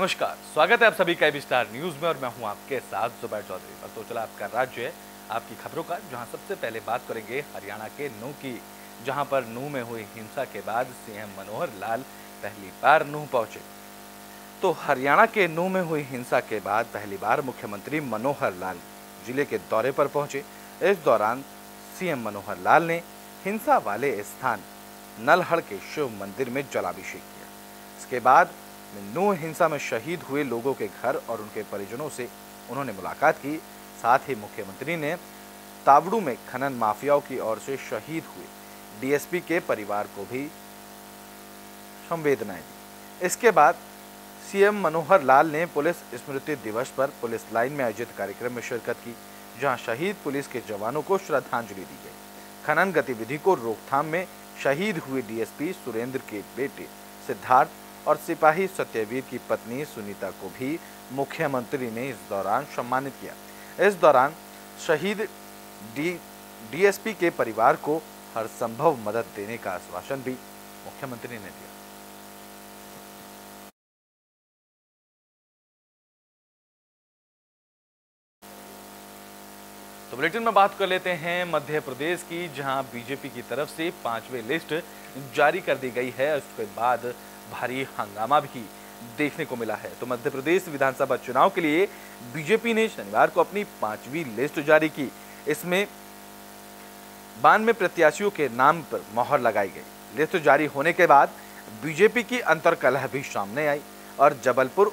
नमस्कार, स्वागत है आप सभी का एबी स्टार न्यूज में और मैं हूं आपके साथ जुबैर चौधरी। तो चला आपका राज्य है आपकी खबरों का, जहां सबसे पहले बात करेंगे हरियाणा के नूंह की, जहां पर नूंह में हुई हिंसा के बाद सीएम मनोहर लाल पहली बार नूंह पहुंचे। तो हरियाणा के नूंह में हुई हिंसा के बाद पहली बार मुख्यमंत्री मनोहर लाल जिले के दौरे पर पहुंचे। इस दौरान सीएम मनोहर लाल ने हिंसा वाले स्थान नलहड़ के शिव मंदिर में जलाभिषेक किया। इसके बाद नूंह हिंसा में शहीद हुए लोगों के घर और उनके परिजनों से उन्होंने मुलाकात की। साथ ही मुख्यमंत्री ने तावड़ू में खनन माफियाओं की ओर से शहीद हुए डीएसपी के परिवार को भी संवेदनाएं दी। इसके बाद सीएम मनोहर लाल ने पुलिस स्मृति दिवस पर पुलिस लाइन में आयोजित कार्यक्रम में शिरकत की, जहां शहीद पुलिस के जवानों को श्रद्धांजलि दी गई। खनन गतिविधि को रोकथाम में शहीद हुए डीएसपी सुरेंद्र के बेटे सिद्धार्थ और सिपाही सत्यवीर की पत्नी सुनीता को भी मुख्यमंत्री ने इस दौरान सम्मानित किया। इस दौरान शहीद डीएसपी के परिवार को हर संभव मदद देने का आश्वासन भी मुख्यमंत्री ने दिया। तो बुलेटिन में बात कर लेते हैं मध्य प्रदेश की, जहां बीजेपी की तरफ से 5वीं लिस्ट जारी कर दी गई है। उसके बाद भारी हंगामा भी देखने को मिला है। तो मध्य प्रदेश विधानसभा चुनाव के लिए बीजेपी ने शनिवार को अपनी 5वीं लिस्ट जारी की। इसमें 92 प्रत्याशियों के नाम पर मोहर लगाई गई। लिस्ट जारी होने के बाद बीजेपी की अंतर्कलह भी सामने आई और जबलपुर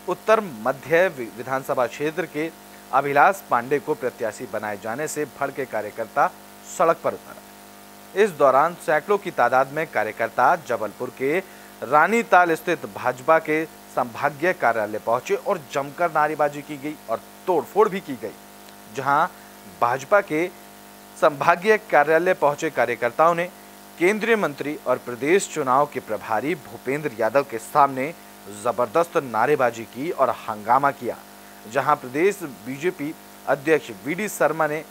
उत्तर मध्य विधानसभा क्षेत्र के अभिलाष पांडे को प्रत्याशी बनाए जाने से भड़के कार्यकर्ता सड़क पर उतरे। इस दौरान सैकड़ों की तादाद में कार्यकर्ता जबलपुर के रानीताल स्थित भाजपा के संभागीय कार्यालय पहुंचे और जमकर नारेबाजी की गई और तोड़फोड़ भी की गई। जहां भाजपा के संभागीय कार्यालय पहुंचे कार्यकर्ताओं ने केंद्रीय मंत्री और प्रदेश चुनाव के प्रभारी भूपेंद्र यादव के सामने जबरदस्त नारेबाजी की और हंगामा किया। जहां प्रदेश बीजेपी अध्यक्ष वीडी शर्मा ने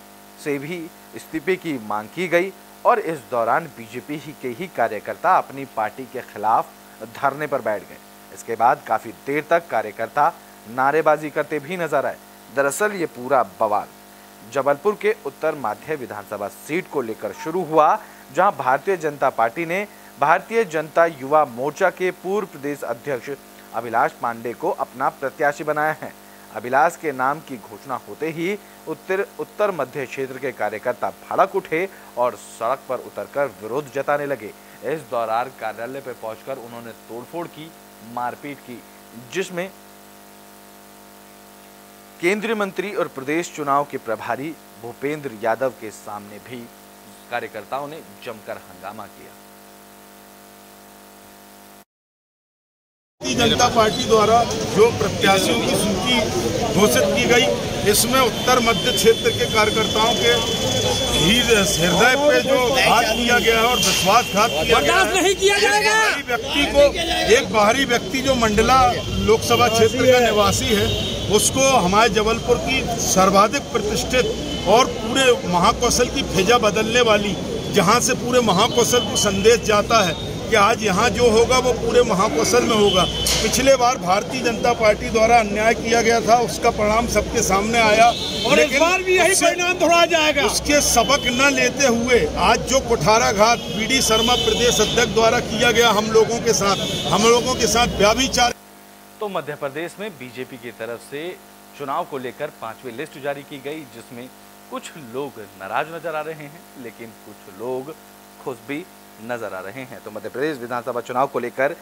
से भी इस्तीफे की मांग की गई और इस दौरान बीजेपी के ही कार्यकर्ता अपनी पार्टी के खिलाफ धरने पर बैठ गए। इसके बाद काफी देर तक कार्यकर्ता नारेबाजी करते भी नजर आए। दरअसल ये पूरा बवाल जबलपुर के उत्तर मध्य विधानसभा सीट को लेकर शुरू हुआ, जहां भारतीय जनता पार्टी ने भारतीय जनता युवा मोर्चा के पूर्व प्रदेश अध्यक्ष अभिलाष पांडे को अपना प्रत्याशी बनाया है। अभिलाष के नाम की घोषणा होते ही उत्तर मध्य क्षेत्र के कार्यकर्ता भड़क उठे और सड़क पर उतरकर विरोध जताने लगे। इस दौरान कार्यालय पर पहुंचकर उन्होंने तोड़फोड़ की, मारपीट की, जिसमें केंद्रीय मंत्री और प्रदेश चुनाव के प्रभारी भूपेंद्र यादव के सामने भी कार्यकर्ताओं ने जमकर हंगामा किया। भारतीय जनता पार्टी द्वारा जो प्रत्याशियों की सूची घोषित की गई, इसमें उत्तर मध्य क्षेत्र के कार्यकर्ताओं के हृदय पे जो घात किया गया है और विश्वासघात किया गया है, नहीं किया जाएगा। एक बाहरी व्यक्ति जो मंडला लोकसभा क्षेत्र का निवासी है, उसको हमारे जबलपुर की सर्वाधिक प्रतिष्ठित और पूरे महाकौशल की फिजा बदलने वाली, जहां से पूरे महाकौशल को संदेश जाता है कि आज यहाँ जो होगा वो पूरे महाकौशल में होगा। पिछले बार भारतीय जनता पार्टी द्वारा अन्याय किया गया था, उसका परिणाम सबके सामने आया और इस बार भी यही परिणाम दोहराया जाएगा। उसके सबक न लेते हुए आज जो कुठाराघात वीडी शर्मा प्रदेश अध्यक्ष द्वारा किया गया हम लोगों के साथ व्यभिचार। तो मध्य प्रदेश में बीजेपी की तरफ से चुनाव को लेकर 5वीं लिस्ट जारी की गई, जिसमें कुछ लोग नाराज नजर आ रहे हैं, लेकिन कुछ लोग खुश भी नजर आ रहे हैं। तो मध्य प्रदेश विधानसभा चुनाव को लेकर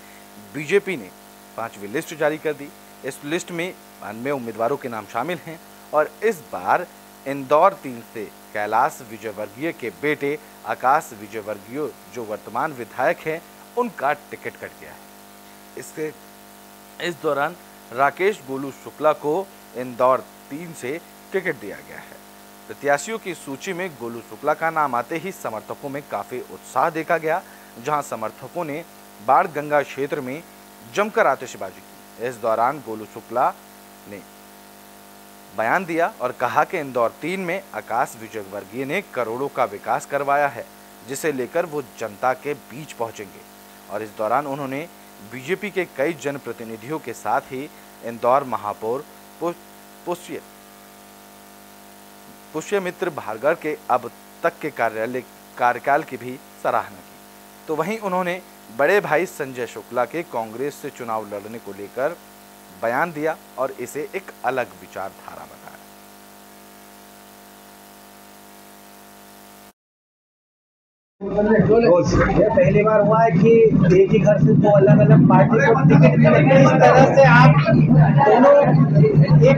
बीजेपी ने 5वीं लिस्ट जारी कर दी। इस लिस्ट में 92 उम्मीदवारों के नाम शामिल हैं और इस बार इंदौर 3 से कैलाश विजयवर्गीय के बेटे आकाश विजयवर्गीय जो वर्तमान विधायक हैं, उनका टिकट कट गया है। इस दौरान राकेश गोलू शुक्ला को इंदौर 3 से टिकट दिया गया है। प्रत्याशियों की सूची में गोलू शुक्ला का नाम आते ही समर्थकों में काफी उत्साह देखा गया, जहां समर्थकों ने बाढ़ गंगा क्षेत्र में जमकर आतिशबाजी की। इस दौरान गोलू शुक्ला ने बयान दिया और कहा कि इंदौर 3 में आकाश विजयवर्गीय ने करोड़ों का विकास करवाया है, जिसे लेकर वो जनता के बीच पहुंचेंगे। और इस दौरान उन्होंने बीजेपी के कई जनप्रतिनिधियों के साथ ही इंदौर महापौर पुष्यमित्र भार्गव के अब तक के कार्यकाल की भी सराहना की। तो वहीं उन्होंने बड़े भाई संजय शुक्ला के कांग्रेस से चुनाव लड़ने को लेकर बयान दिया और इसे एक अलग विचारधारा बताया। ये पहली बार हुआ है कि एक ही घर से दो अलग अलग पार्टी को टिकट मिले। इस तरह से आप दोनों एक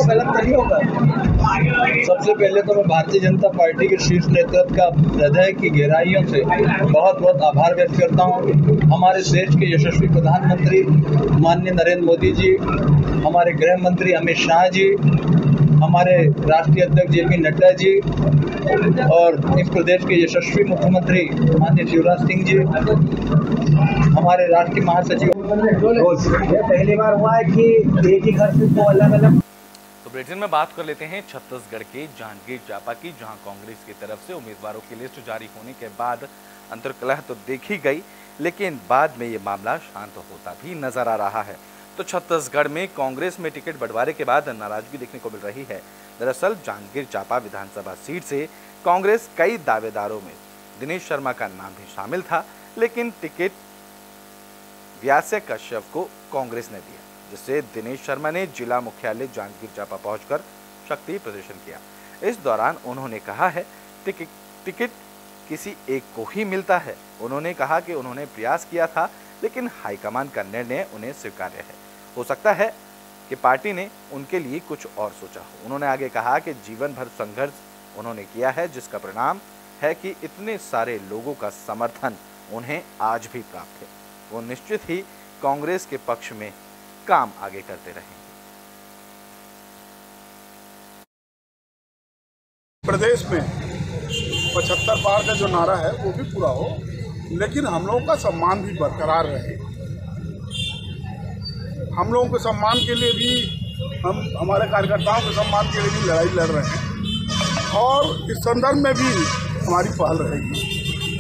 गलत नहीं होगा। सबसे पहले तो मैं भारतीय जनता पार्टी के शीर्ष नेतृत्व का हृदय की गहराइयों से बहुत बहुत आभार व्यक्त करता हूं। हमारे देश के यशस्वी प्रधानमंत्री माननीय नरेंद्र मोदी जी, हमारे गृह मंत्री अमित शाह जी, हमारे राष्ट्रीय अध्यक्ष जेपी नड्डा जी और इस प्रदेश के यशस्वी मुख्यमंत्री माननीय शिवराज सिंह जी, हमारे राष्ट्रीय महासचिव। ये पहली बार हुआ है कि एक ही घर से दो अलग अलग। तो बुलेटिन में बात कर लेते हैं छत्तीसगढ़ के जांजगीर चांपा की, जहां कांग्रेस की तरफ से उम्मीदवारों की लिस्ट जारी होने के बाद अंतर्कलह तो देखी गई, लेकिन बाद में ये मामला शांत होता भी नजर आ रहा है। तो छत्तीसगढ़ में कांग्रेस में टिकट बंटवारे के बाद नाराजगी देखने को मिल रही है। दरअसल जांजगीर चांपा विधानसभा सीट से कांग्रेस कई दावेदारों में दिनेश शर्मा का नाम भी शामिल था, लेकिन टिकट व्यास्य कश्यप को कांग्रेस ने दिया, जिससे दिनेश शर्मा ने जिला मुख्यालय जांजगीर चांपा पहुंचकर शक्ति प्रदर्शन किया। इस दौरान उन्होंने कहा है टिकट किसी एक को ही मिलता है। उन्होंने कहा कि उन्होंने प्रयास किया था, लेकिन हाईकमान का निर्णय उन्हें स्वीकार्य है। हो सकता है कि पार्टी ने उनके लिए कुछ और सोचा हो। उन्होंने आगे कहा कि जीवन भर संघर्ष उन्होंने किया है, जिसका परिणाम है कि इतने सारे लोगों का समर्थन उन्हें आज भी प्राप्त है। वो निश्चित ही कांग्रेस के पक्ष में काम आगे करते रहेंगे। प्रदेश में 75 पार का जो नारा है वो भी पूरा हो, लेकिन हम लोगों का सम्मान भी बरकरार रहे। हम लोगों के सम्मान के लिए भी, हम हमारे कार्यकर्ताओं के सम्मान के लिए भी लड़ाई लड़ रहे हैं और इस संदर्भ में भी हमारी पहल रहेगी।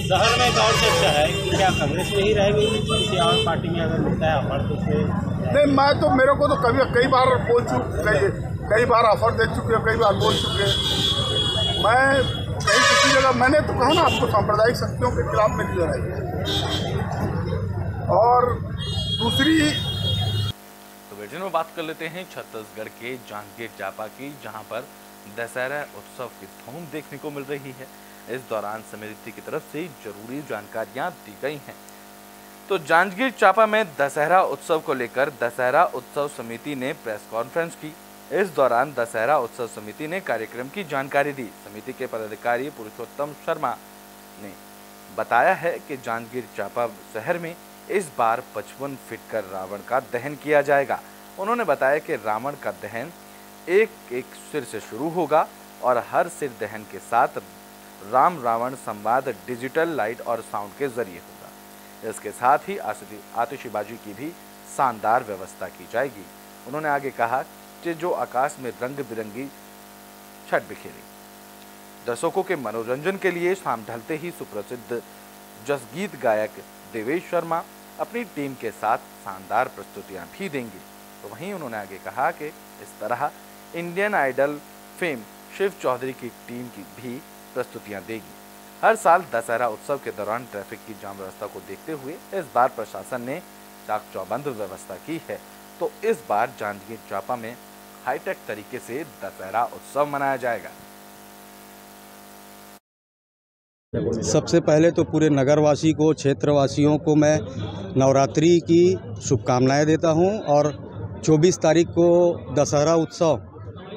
शहर में एक और चर्चा है कि क्या कांग्रेस में ही रहेगी, किसी और पार्टी में अगर मिलता है ऑफर तो नहीं, मैं तो मेरे को तो कई बार बोल कई बार ऑफर दे चुके, कई बार बोल चुके। मैं कहीं किसी जगह मैंने तो कहा ना आपको, सांप्रदायिक शक्तियों के खिलाफ मेरी लड़ाई है। और दूसरी बुलेटिन में बात कर लेते हैं छत्तीसगढ़ के जांजगीर चांपा की, जहां पर दशहरा उत्सव की धूम देखने को मिल रही है। इस दौरान समिति की तरफ से जरूरी जानकारियां दी गई हैं। तो जांजगीर चांपा में दशहरा उत्सव को लेकर दशहरा उत्सव समिति ने प्रेस कॉन्फ्रेंस की। इस दौरान दशहरा उत्सव समिति ने कार्यक्रम की जानकारी दी। समिति के पदाधिकारी पुरुषोत्तम शर्मा ने बताया है कि जांजगीर चांपा शहर में इस बार 55 फीट का रावण का दहन किया जाएगा। उन्होंने बताया कि रावण का दहन एक एक सिर से शुरू होगा और हर सिर दहन के साथ राम रावण संवाद डिजिटल लाइट और साउंड के जरिए होगा। इसके साथ ही आतिशबाजी की भी शानदार व्यवस्था की जाएगी। उन्होंने आगे कहा कि जो आकाश में रंग बिरंगी छत बिखेरी। दर्शकों के मनोरंजन के लिए शाम ढलते ही सुप्रसिद्ध जसगीत गायक देवेश शर्मा अपनी टीम के साथ शानदार प्रस्तुतियां भी देंगे। तो वहीं उन्होंने आगे कहा कि इस तरह Indian Idol fame Shiv Chaudhary की टीम की भी प्रस्तुतियां देगी। हर साल दशहरा उत्सव के दौरान ट्रैफिक की जाम व्यवस्था को देखते हुए इस बार प्रशासन ने चाक चौबंद व्यवस्था की है। तो इस बार जांजगीर चांपा में हाईटेक तरीके से दशहरा उत्सव मनाया जाएगा। सबसे पहले तो पूरे नगरवासी को, क्षेत्रवासियों को मैं नवरात्रि की शुभकामनाएं देता हूं और 24 तारीख को दशहरा उत्सव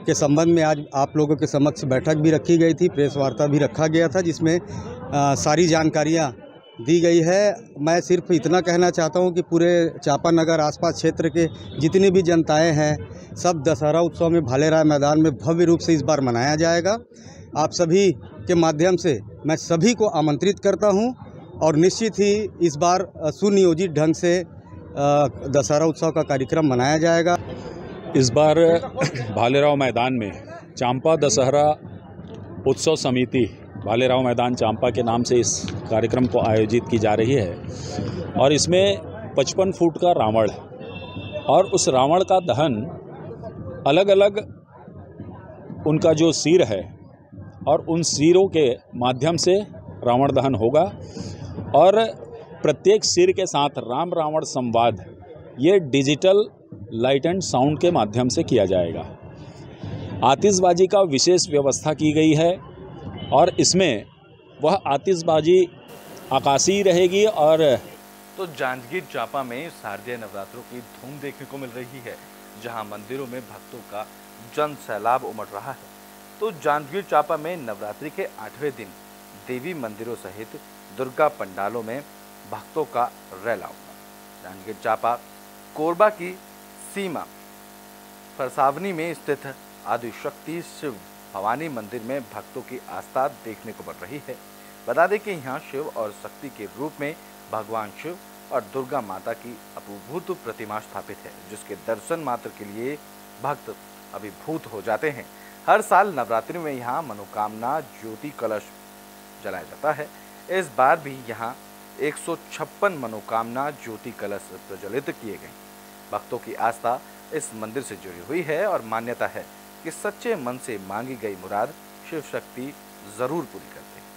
के संबंध में आज आप लोगों के समक्ष बैठक भी रखी गई थी, प्रेस वार्ता भी रखा गया था, जिसमें सारी जानकारियां दी गई है। मैं सिर्फ इतना कहना चाहता हूं कि पूरे चांपा नगर आसपास क्षेत्र के जितनी भी जनताएं हैं, सब दशहरा उत्सव में भालेराय मैदान में भव्य रूप से इस बार मनाया जाएगा। आप सभी के माध्यम से मैं सभी को आमंत्रित करता हूं और निश्चित ही इस बार सुनियोजित ढंग से दशहरा उत्सव का कार्यक्रम मनाया जाएगा। इस बार भालेराव मैदान में चांपा दशहरा उत्सव समिति भालेराव मैदान चांपा के नाम से इस कार्यक्रम को आयोजित की जा रही है और इसमें 55 फुट का रावण और उस रावण का दहन अलग अलग उनका जो सिर है और उन सिरों के माध्यम से रावण दहन होगा और प्रत्येक सिर के साथ राम रावण संवाद ये डिजिटल लाइट एंड साउंड के माध्यम से किया जाएगा। आतिशबाजी का विशेष व्यवस्था की गई है और इसमें वह आतिशबाजी आकाशीय रहेगी। और तो जांजगीर चांपा में शारदीय नवरात्रों की धूम देखने को मिल रही है, जहां मंदिरों में भक्तों का जन सैलाब उमड़ रहा है। तो जांजगीर चांपा में नवरात्रि के 8वें दिन देवी मंदिरों सहित दुर्गा पंडालों में भक्तों का रैला उमड़ा। जांजगीर चांपा कोरबा की सीमा फरसावनी में स्थित आदिशक्ति शिव भवानी मंदिर में भक्तों की आस्था देखने को मिल रही है। बता दें कि यहाँ शिव और शक्ति के रूप में भगवान शिव और दुर्गा माता की अपूर्व प्रतिमा स्थापित है, जिसके दर्शन मात्र के लिए भक्त अभिभूत हो जाते हैं। हर साल नवरात्रि में यहाँ मनोकामना ज्योति कलश जलाया जाता है। इस बार भी यहाँ 156 मनोकामना ज्योति कलश प्रज्वलित किए गए। भक्तों की आस्था इस मंदिर से जुड़ी हुई है और मान्यता है कि सच्चे मन से मांगी गई मुराद शिव शक्ति जरूर पूरी करते हैं।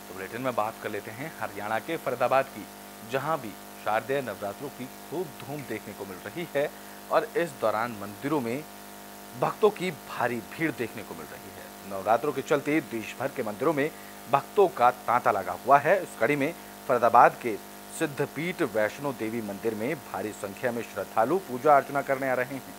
तो बुलेटिन में बात कर लेते हैं हरियाणा के फरीदाबाद की, जहां भी शारदीय नवरात्रों की खूब धूम देखने को मिल रही है और इस दौरान मंदिरों में भक्तों की भारी भीड़ देखने को मिल रही है। नवरात्रों के चलते देश भर के मंदिरों में भक्तों का तांता लगा हुआ है। इस कड़ी में फरीदाबाद के सिद्धपीठ वैष्णो देवी मंदिर में भारी संख्या में श्रद्धालु पूजा अर्चना करने आ रहे हैं।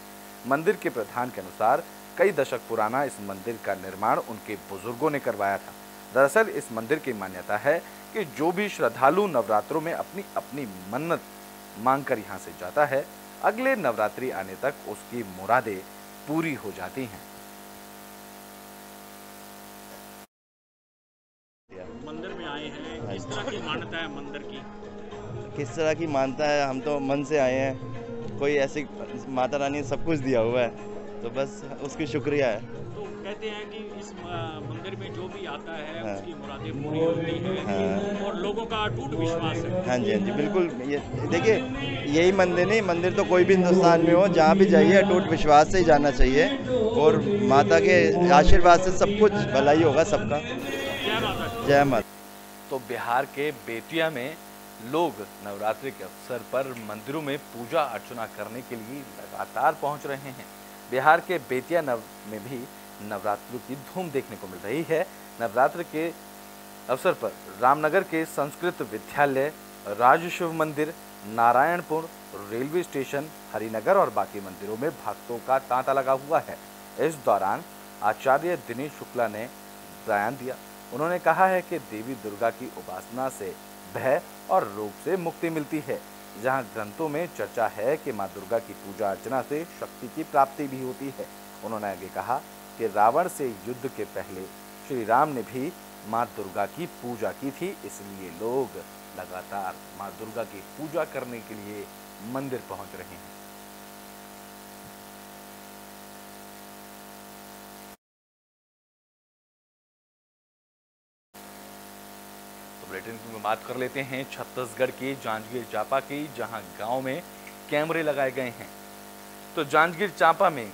मंदिर के प्रधान के अनुसार कई दशक पुराना इस मंदिर का निर्माण उनके बुजुर्गों ने करवाया था। दरअसल इस मंदिर की मान्यता है कि जो भी श्रद्धालु नवरात्रों में अपनी अपनी मन्नत मांगकर यहाँ से जाता है, अगले नवरात्रि आने तक उसकी मुरादें पूरी हो जाती हैं। मंदिर में आए हैं, किस तरह की मान्यता है मंदिर की? किस तरह की मानता है, हम तो मन से आए हैं। कोई ऐसी माता रानी ने सब कुछ दिया हुआ है, तो बस उसकी शुक्रिया है। तो कहते हैं कि इस मंदिर में जो भी आता है उसकी मुरादें पूरी होती हैं और लोगों का अटूट विश्वास है। हाँ जी बिल्कुल। ये देखिए, यही मंदिर नहीं, मंदिर तो कोई भी हिंदुस्तान में हो, जहाँ भी जाइए अटूट विश्वास से ही जाना चाहिए और माता के आशीर्वाद से सब कुछ भलाई होगा सबका। जय माता। तो बिहार के बेतिया में लोग नवरात्रि के अवसर पर मंदिरों में पूजा अर्चना करने के लिए लगातार पहुंच रहे हैं। बिहार के बेतिया में भी नवरात्रि की धूम देखने को मिल रही है। नवरात्र के अवसर पर रामनगर के संस्कृत विद्यालय, राजशिव मंदिर, नारायणपुर रेलवे स्टेशन, हरिनगर और बाकी मंदिरों में भक्तों का तांता लगा हुआ है। इस दौरान आचार्य दिनेश शुक्ला ने बयान दिया। उन्होंने कहा है कि देवी दुर्गा की उपासना से भय और रोग से मुक्ति मिलती है। जहां ग्रंथों में चर्चा है कि मां दुर्गा की पूजा अर्चना से शक्ति की प्राप्ति भी होती है। उन्होंने आगे कहा कि रावण से युद्ध के पहले श्री राम ने भी मां दुर्गा की पूजा की थी, इसलिए लोग लगातार मां दुर्गा की पूजा करने के लिए मंदिर पहुंच रहे हैं। बुलेटिन में बात कर लेते हैं छत्तीसगढ़ के जांजगीर चांपा की, जहां गांव में कैमरे लगाए गए हैं। तो जांजगीर चांपा में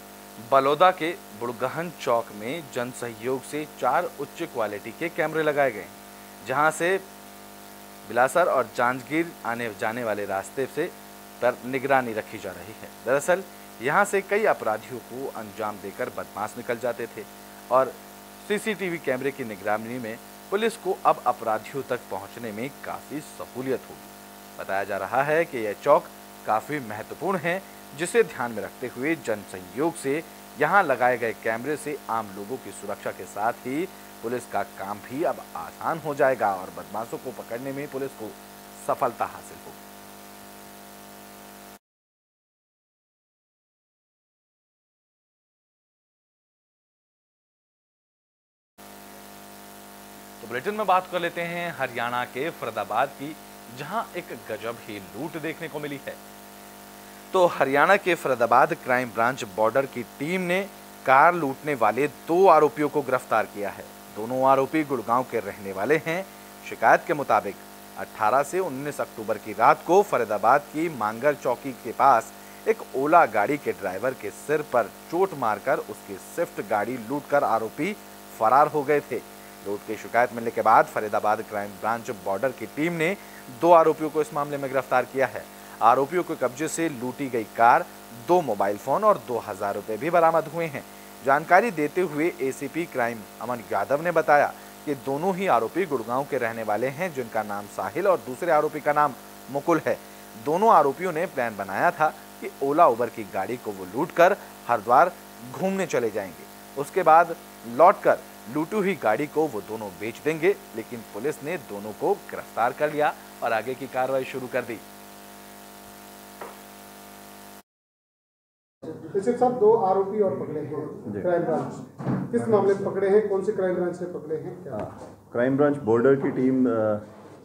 बलौदा के बुड़गहन चौक में जन सहयोग से 4 उच्च क्वालिटी के कैमरे लगाए गए, जहां से बिलासर और जांजगीर आने जाने वाले रास्ते से पर निगरानी रखी जा रही है। दरअसल यहां से कई अपराधियों को अंजाम देकर बदमाश निकल जाते थे और सीसीटीवी कैमरे की निगरानी में पुलिस को अब अपराधियों तक पहुंचने में काफी सहूलियत होगी। बताया जा रहा है कि यह चौक काफी महत्वपूर्ण है, जिसे ध्यान में रखते हुए जन सहयोग से यहां लगाए गए कैमरे से आम लोगों की सुरक्षा के साथ ही पुलिस का काम भी अब आसान हो जाएगा और बदमाशों को पकड़ने में पुलिस को सफलता हासिल होगी। तो बुलेटिन में बात कर लेते हैं हरियाणा के फरीदाबाद की, जहां एक गजब ही लूट देखने को मिली है। तो हरियाणा के फरीदाबाद क्राइम ब्रांच बॉर्डर की टीम ने कार लूटने वाले 2 आरोपियों को गिरफ्तार किया है। दोनों आरोपी गुड़गांव के रहने वाले हैं। शिकायत के मुताबिक 18 से 19 अक्टूबर की रात को फरीदाबाद की मांगर चौकी के पास एक ओला गाड़ी के ड्राइवर के सिर पर चोट मारकर उसकी स्विफ्ट गाड़ी लूटकर आरोपी फरार हो गए थे। लूट की शिकायत मिलने के बाद फरीदाबाद क्राइम ब्रांच बॉर्डर की टीम ने 2 आरोपियों को इस मामले में गिरफ्तार किया है। आरोपियों के कब्जे से लूटी गई कार, 2 मोबाइल फोन और 2000 रुपए भी बरामद हुए हैं। जानकारी देते हुए एसीपी क्राइम अमन यादव ने बताया कि दोनों ही आरोपी गुड़गांव के रहने वाले हैं, जिनका नाम साहिल और दूसरे आरोपी का नाम मुकुल है। दोनों आरोपियों ने प्लान बनाया था कि ओला उबर की गाड़ी को वो लूटकर हरिद्वार घूमने चले जाएंगे। उसके बाद लौटकर लूटी हुई गाड़ी को वो दोनों बेच देंगे, लेकिन पुलिस ने दोनों को गिरफ्तार कर लिया और आगे की कार्रवाई शुरू कर दी। इसे सब 2 आरोपी और पकड़े हैं क्राइम ब्रांच। किस मामले में पकड़े हैं, कौन से क्राइम ब्रांच से पकड़े हैं? क्राइम ब्रांच बॉर्डर की टीम,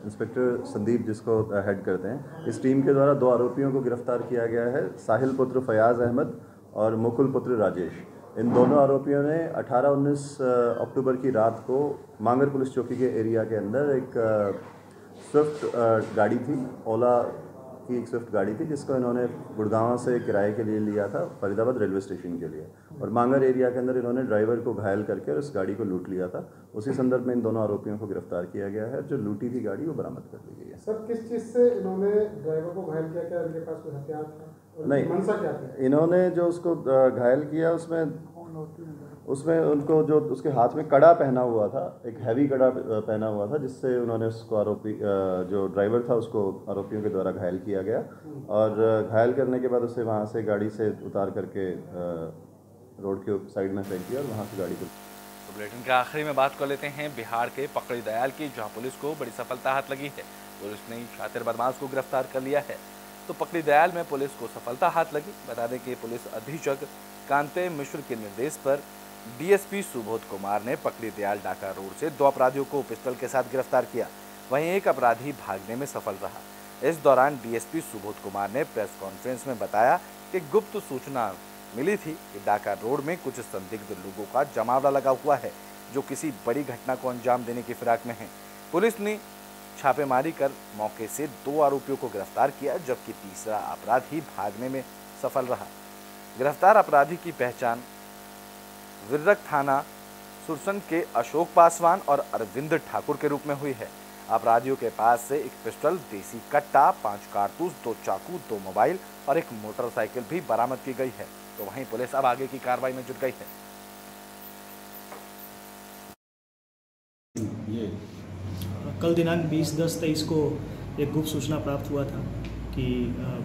इंस्पेक्टर संदीप जिसको हेड करते हैं, इस टीम के द्वारा 2 आरोपियों को गिरफ्तार किया गया है, साहिल पुत्र फयाज अहमद और मुकुल पुत्र राजेश। इन दोनों आरोपियों ने 18-19 अक्टूबर की रात को मांगर पुलिस चौकी के एरिया के अंदर एक स्विफ्ट गाड़ी थी, ओला की एक स्विफ्ट गाड़ी थी, जिसको इन्होंने गुड़गांव से किराए के लिए लिया था फरीदाबाद रेलवे स्टेशन के लिए, और मांगर एरिया के अंदर इन्होंने ड्राइवर को घायल करके और उस गाड़ी को लूट लिया था। उसी संदर्भ में इन दोनों आरोपियों को गिरफ्तार किया गया है। जो लूटी थी गाड़ी वो बरामद कर ली गई है। सर, किस चीज़ से इन्होंने ड्राइवर को घायल किया? क्या इनके पास कोई हथियार था? नहीं, मंशा क्या था? इन्होंने जो उसको घायल किया उसमें उनको जो उसके हाथ में कड़ा पहना हुआ था, एक हैवी कड़ा पहना हुआ था, जिससे उन्होंने उसको आरोपी जो ड्राइवर था उसको आरोपियों के द्वारा घायल किया गया, और घायल करने के बाद उसे वहाँ से गाड़ी से उतार करके रोड के साइड में फेंक दिया और वहाँ से गाड़ी को। तो बुलेटिन के आखिरी में बात कर लेते हैं बिहार के पकड़ी दयाल की, जहाँ पुलिस को बड़ी सफलता हाथ लगी है। पुलिस ने शातिर बदमाश को गिरफ्तार कर लिया है। तो पकड़ी दयाल में पुलिस को सफलता हाथ लगी। बता दें कि पुलिस अधीक्षक कांते मिश्र के निर्देश पर डीएसपी सुबोध कुमार ने पकड़ी दयाल डाका रोड से 2 अपराधियों को पिस्टल के साथ गिरफ्तार किया। वहीं एक अपराधी भागने में सफल रहा। इस दौरान डीएसपी सुबोध कुमार ने प्रेस कॉन्फ्रेंस में बताया कि गुप्त सूचना मिली थी कि डाका रोड में कुछ संदिग्ध लोगों का जमावड़ा लगा हुआ है, जो किसी बड़ी घटना को अंजाम देने की फिराक में है। पुलिस ने छापेमारी कर मौके से 2 आरोपियों को गिरफ्तार किया, जबकि तीसरा अपराधी भागने में सफल रहा। गिरफ्तार अपराधी की पहचान विरक थाना सुरसन के अशोक पासवान और अरविंद ठाकुर के रूप में हुई है। अपराधियों के पास से एक पिस्टल, देसी कट्टा, 5 कारतूस, 2 चाकू, 2 मोबाइल और एक मोटरसाइकिल भी बरामद की गई है। तो वहीं पुलिस अब आगे की कार्रवाई में जुट गई है। कल दिनांक 20/10/23 को एक गुप्त सूचना प्राप्त हुआ था कि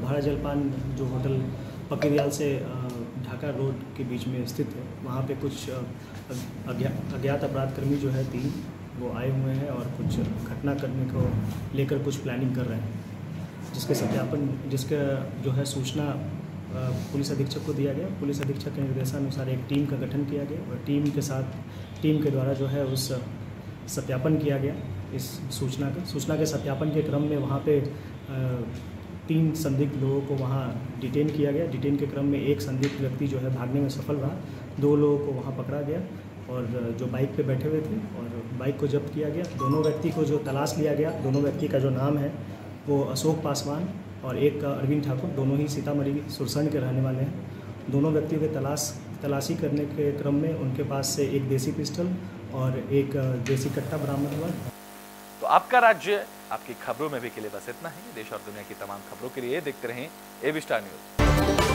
भारत जलपान जो होटल पकड़ियाल से ढाका रोड के बीच में स्थित है, वहाँ पे कुछ अज्ञात अपराधकर्मी जो है 3 वो आए हुए हैं और कुछ घटना करने को लेकर कुछ प्लानिंग कर रहे हैं, जिसका जो है सूचना पुलिस अधीक्षक को दिया गया। पुलिस अधीक्षक के निर्देशानुसार एक टीम का गठन किया गया और टीम के द्वारा जो है उस सत्यापन किया गया इस सूचना के सत्यापन के क्रम में वहाँ पे 3 संदिग्ध लोगों को वहाँ डिटेन किया गया। डिटेन के क्रम में एक संदिग्ध व्यक्ति जो है भागने में सफल रहा। 2 लोगों को वहाँ पकड़ा गया और जो बाइक पे बैठे हुए थे और बाइक को जब्त किया गया। दोनों व्यक्ति को जो तलाश लिया गया, दोनों व्यक्ति का जो नाम है वो अशोक पासवान और एक का अरविंद ठाकुर, दोनों ही सीतामढ़ी सुरसन के रहने वाले हैं। दोनों व्यक्तियों के तलाशी करने के क्रम में उनके पास से एक देसी पिस्टल और एक देसी कट्टा बरामद हुआ। तो आपका राज्य आपकी खबरों में भी के लिए बस इतना ही। देश और दुनिया की तमाम खबरों के लिए देखते रहें एबी स्टार न्यूज़।